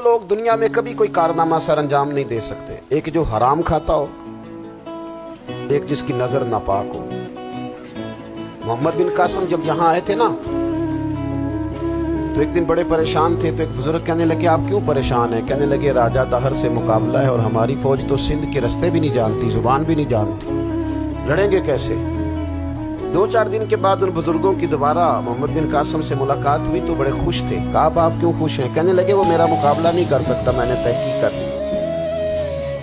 लोग दुनिया में कभी कोई कारनामा सर अंजाम नहीं दे सकते, एक जो हराम खाता हो, एक जिसकी नजर नापाक हो। मोहम्मद बिन कासिम जब यहां आए थे ना, तो एक दिन बड़े परेशान थे। तो एक बुजुर्ग कहने लगे आप क्यों परेशान हैं? कहने लगे राजा दहर से मुकाबला है और हमारी फौज तो सिंध के रास्ते भी नहीं जानती, जुबान भी नहीं जानती, लड़ेंगे कैसे? 2-4 दिन के बाद उन बुजुर्गों की दोबारा मोहम्मद बिन कासिम से मुलाकात हुई तो बड़े खुश थे। कहा आप क्यों खुश हैं? कहने लगे वो मेरा मुकाबला नहीं कर सकता, मैंने तहकीक कर ली।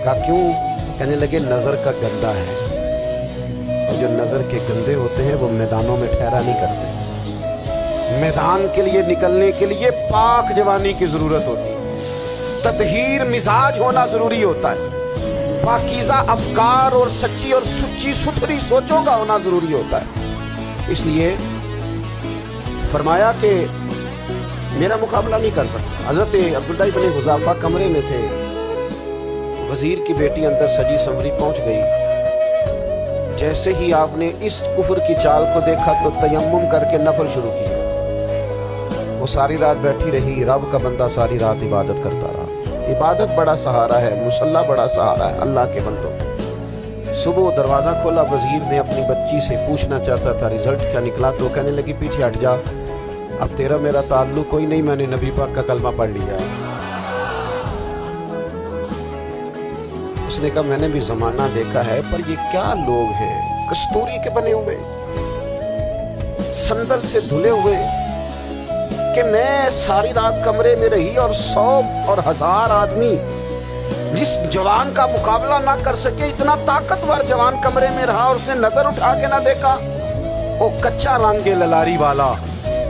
कहा क्यों? कहने लगे नजर का गंदा है, और जो नजर के गंदे होते हैं वो मैदानों में ठहरा नहीं करते। मैदान के लिए निकलने के लिए पाक जवानी की जरूरत होती है, ततहीर मिजाज होना जरूरी होता है, पाकीज़ा अफकार और सच्ची और सुच्ची सुथरी सोचों का होना जरूरी होता है। इसलिए फरमाया कि मेरा मुकाबला नहीं कर सकता। हजरत अब्दुल्लाह इब्न हुज़ाफा कमरे में थे, वजीर की बेटी अंदर सजी संवरी पहुंच गई। जैसे ही आपने इस कुफर की चाल को देखा तो तयम्मुम करके नफल शुरू किया। वो सारी रात बैठी रही, रब का बंदा सारी रात इबादत करता रहा। इबादत बड़ा सहारा है, मुसल्ला बड़ा सहारा है अल्लाह के बंदों। सुबह दरवाज़ा खोला, वजीर ने अपनी बच्ची से पूछना चाहता था रिजल्ट क्या निकला, तो कहने लगी पीछे हट जा, अब तेरा मेरा ताल्लुक कोई नहीं, मैंने नबी पाक का कलमा पढ़ लिया। उसने कहा मैंने भी जमाना देखा है, पर ये क्या लोग हैं, कस्तूरी के बने हुए, संदल से धुले हुए, कि मैं सारी रात कमरे में रही और 100 और 1000 आदमी जिस जवान का मुकाबला ना कर सके, इतना ताकतवर जवान कमरे में रहा और उसने नजर उठा के ना देखा। वो कच्चा रंग ललारी वाला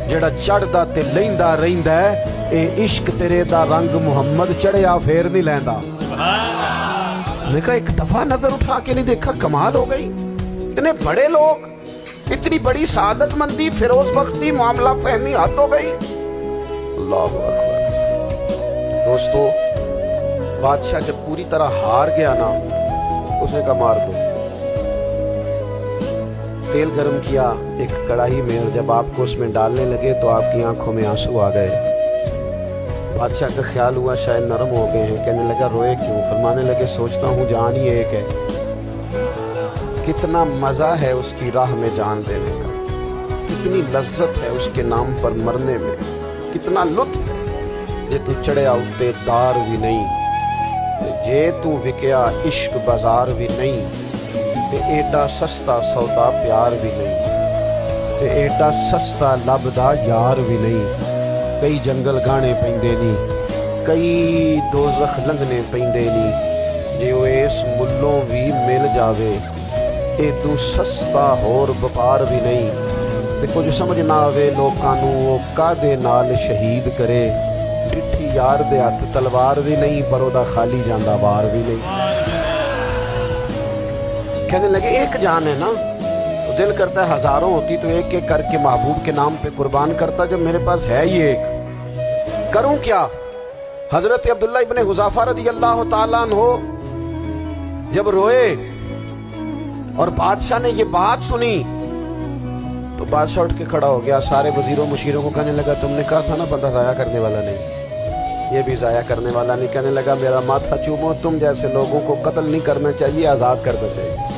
जेड़ा चढ़दा ते लैंदा रहिंदा है, ए इश्क तेरे दा रंग मुहम्मद चढ़िया फेर नहीं लैंदा। मैं कहा एक दफा नजर उठा के नहीं देखा, कमाल हो गई। इतने बड़े लोग, इतनी बड़ी सादत मंदी, फिरोज बख्ती, मामला फहमी हद हो गई। अल्लाह अकबर। दोस्तों, बादशाह जब पूरी तरह हार गया ना, उसने कहा मार दो। तेल गरम किया एक कढ़ाई में, और जब आपको उसमें डालने लगे तो आपकी आंखों में आंसू आ गए। बादशाह का ख्याल हुआ शायद नरम हो गए हैं। कहने लगा रोए क्यों? फरमाने लगे सोचता हूँ जान ही एक है, कितना मजा है उसकी राह में जान देने का, कितनी लज्जत है उसके नाम पर मरने में, कितना लुत्फ जे तू चढ़िया उत्ते दार भी नहीं, जे तू विकया इश्क बाजार भी नहीं, ते एडा सस्ता सौदा प्यार भी नहीं, ते एडा सस्ता लभदा यार भी नहीं। कई जंगल गाने पैंदे नी, कई दोज़ख लंघने पैंदे नी, जे वो इस मुल्लों भी मिल जावे, ए तू सस्ता होर व्यापार भी नहीं। ते कुछ समझ ना आवे लोकां नूं वो कादे नाल शहीद करे, डिठी यार दे हत्थ तलवार भी नहीं, पर ओदा खाली जांदा वार भी नहीं। कहने लगे एक जान है ना, तो दिल करता है हजारों होती तो एक एक करके महबूब के नाम पे कुर्बान करता, जब मेरे पास है ही एक, करूं क्या? हजरत अब्दुल्लाह इब्न हुज़ाफा रज़ियल्लाहु ताला अन्हु जब रोए और बादशाह ने ये बात सुनी तो बादशाह उठ के खड़ा हो गया, सारे वजीरों मुशीरों को कहने लगा तुमने कहा था ना बंदा जाया करने वाला नहीं, ये भी जाया करने वाला नहीं। कहने लगा मेरा माथा चूमो, तुम जैसे लोगों को कत्ल नहीं करना चाहिए, आजाद करना चाहिए।